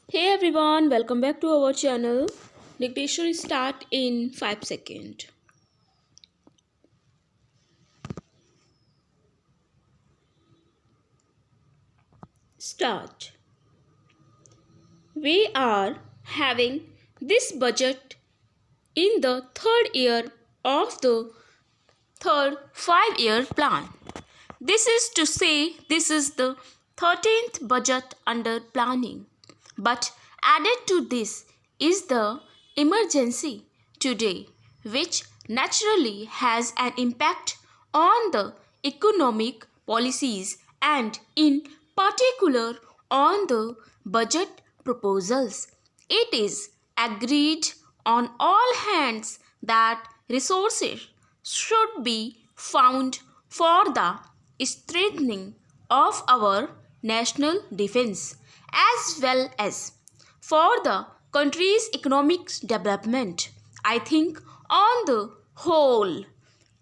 Hey everyone, welcome back to our channel. Dictation start in 5 seconds. Start. We are having this budget in the third year of the third 5-year plan. This is to say, this is the 13th budget under planning. But added to this is the emergency today, which naturally has an impact on the economic policies and, in particular, on the budget proposals. It is agreed on all hands that resources should be found for the strengthening of our national defense as well as for the country's economic development. I think on the whole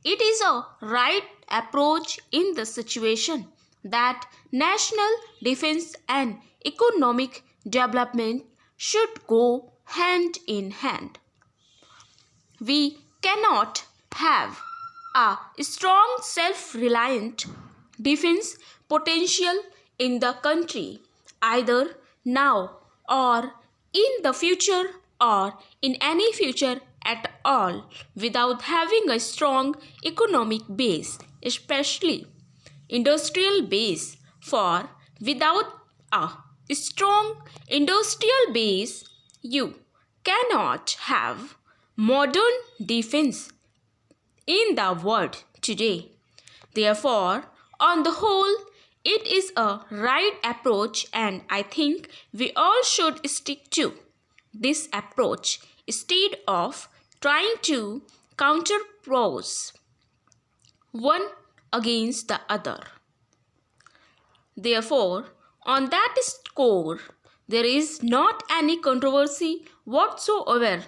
it is a right approach in the situation that national defense and economic development should go hand in hand. We cannot have a strong self-reliant defense potential in the country either now or in the future or in any future at all without having a strong economic base, especially industrial base. For without a strong industrial base you cannot have modern defense in the world today. Therefore, on the whole, it is a right approach, and I think we all should stick to this approach instead of trying to counterpose one against the other. Therefore, on that score, there is not any controversy whatsoever,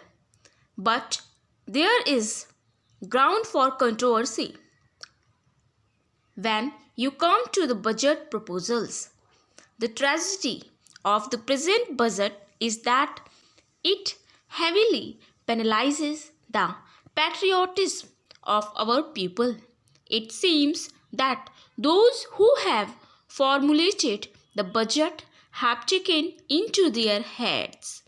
but there is ground for controversy when you come to the budget proposals. The tragedy of the present budget is that it heavily penalizes the patriotism of our people. It seems that those who have formulated the budget have taken into their heads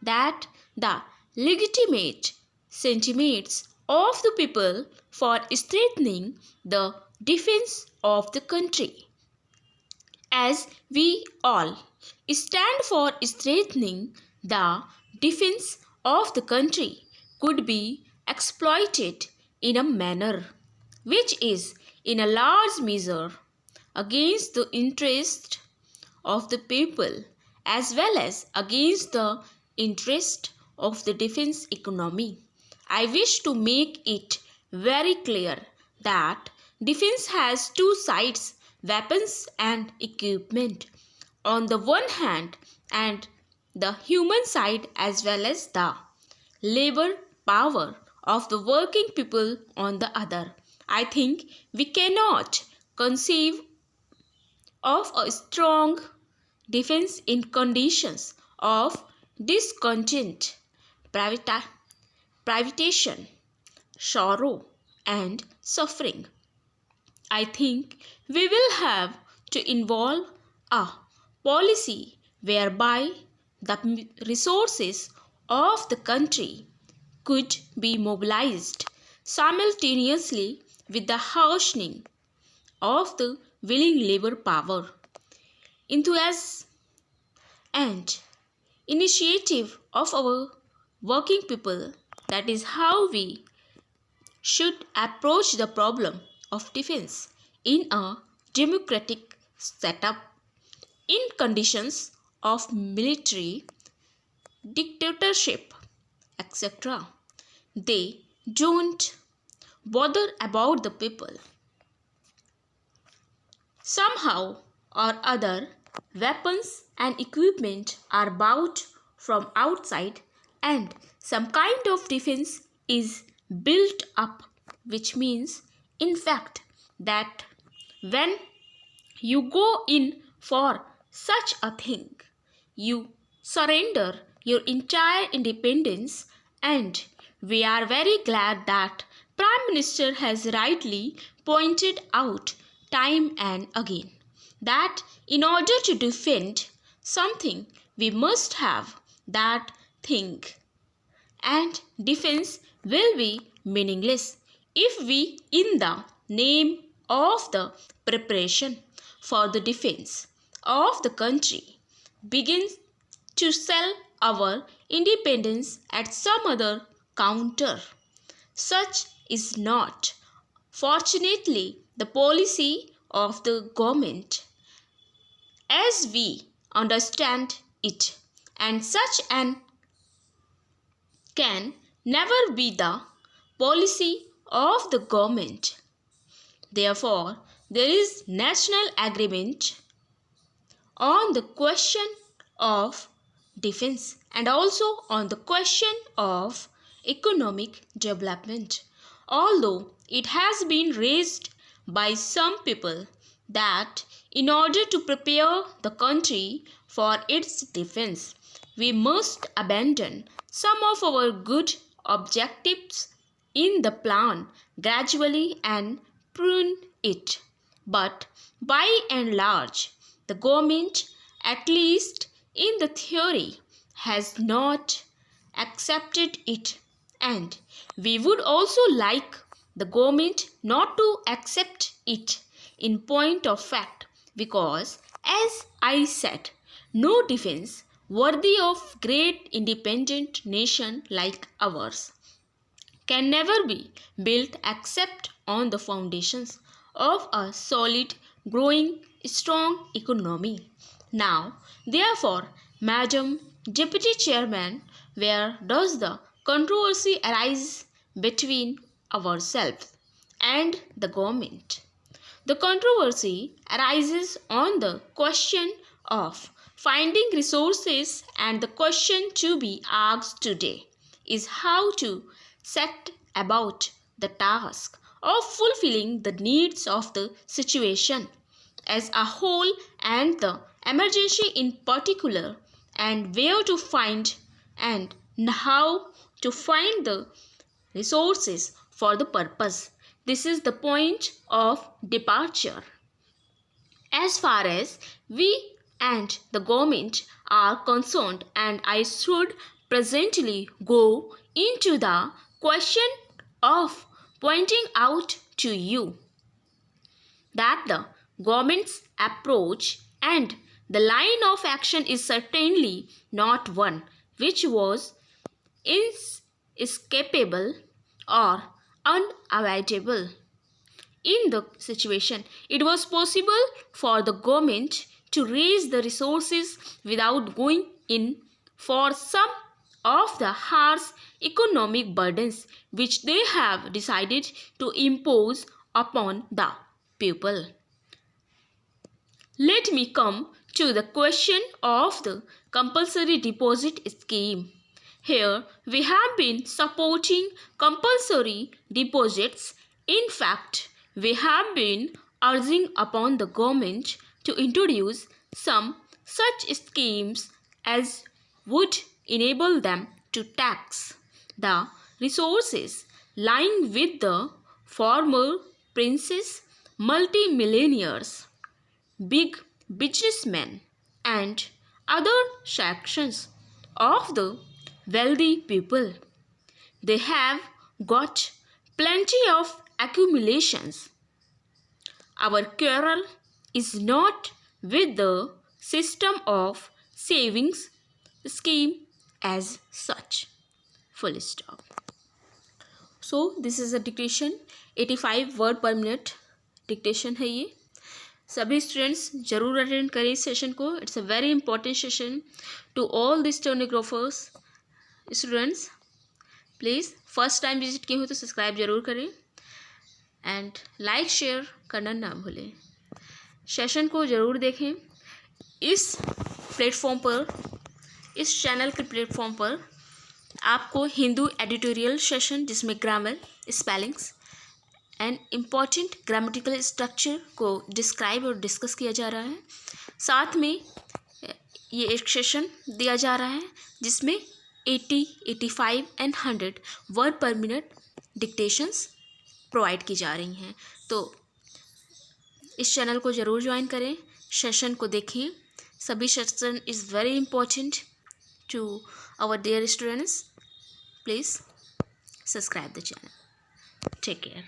that the legitimate sentiments of the people for strengthening the defense of the country, as we all stand for strengthening the defense of the country, could be exploited in a manner which is in a large measure against the interest of the people as well as against the interest of the defense economy. I wish to make it very clear that defense has two sides, weapons and equipment on the one hand, and the human side as well as the labor power of the working people on the other. I think we cannot conceive of a strong defense in conditions of discontent, privatation, sorrow, and suffering. I think we will have to involve a policy whereby the resources of the country could be mobilized simultaneously with the harshening of the willing labor power, enthusiasm and initiative of our working people. That is how we should approach the problem of defense in a democratic setup. In conditions of military dictatorship, etc., they don't bother about the people. Somehow or other, weapons and equipment are bought from outside and some kind of defense is built up, which means, in fact, that when you go in for such a thing, you surrender your entire independence, and we are very glad that Prime Minister has rightly pointed out time and again that in order to defend something we must have that thing, and defense will be meaningless if we, in the name of the preparation for the defense of the country, begin to sell our independence at some other counter. Such is not, fortunately, the policy of the government as we understand it, and such an can never be the policy of the government. Therefore, there is national agreement on the question of defense and also on the question of economic development. Although it has been raised by some people that in order to prepare the country for its defense, we must abandon some of our good objectives in the plan gradually and prune it. But by and large, the government, at least in the theory, has not accepted it, and we would also like the government not to accept it in point of fact, because as I said, no defense worthy of great independent nation like ours can never be built except on the foundations of a solid, growing, strong economy. Now, therefore, Madam Deputy Chairman, where does the controversy arise between ourselves and the government? The controversy arises on the question of finding resources, and the question to be asked today is how to set about the task of fulfilling the needs of the situation as a whole and the emergency in particular, and where to find and how to find the resources for the purpose. This is the point of departure. As far as we and the government are concerned, and I should presently go into the question of pointing out to you that the government's approach and the line of action is certainly not one which was inescapable or unavoidable. In the situation, it was possible for the government to raise the resources without going in for some of the harsh economic burdens which they have decided to impose upon the people. Let me come to the question of the compulsory deposit scheme. Here we have been supporting compulsory deposits. In fact, we have been urging upon the government to introduce some such schemes as would enable them to tax the resources lying with the former princes, multimillionaires, big businessmen, and other sections of the wealthy people. They have got plenty of accumulations. Our quarrel is not with the system of savings scheme as such. Full stop. So this is a dictation, 85 word पर minute dictation है ये. सभी students जरूर attend करें इस session को. It's a very important session to all the stenographers. Students please first time visit किए हो तो सब्सक्राइब जरूर करें एंड लाइक शेयर करना ना भूलें. सेशन को ज़रूर देखें. इस प्लेटफॉर्म पर, इस चैनल के प्लेटफॉर्म पर आपको हिंदू एडिटोरियल सेशन जिसमें grammar, spellings and important grammatical structure को डिस्क्राइब और डिस्कस किया जा रहा है. साथ में ये एक सेशन दिया जा रहा है जिसमें 80, 85 एंड 100 वर्ड पर मिनट डिक्टेशंस प्रोवाइड की जा रही हैं। तो इस चैनल को ज़रूर ज्वाइन करें, सेशन को देखिए। सभी session is very important to our dear students. Please subscribe the channel. Take care.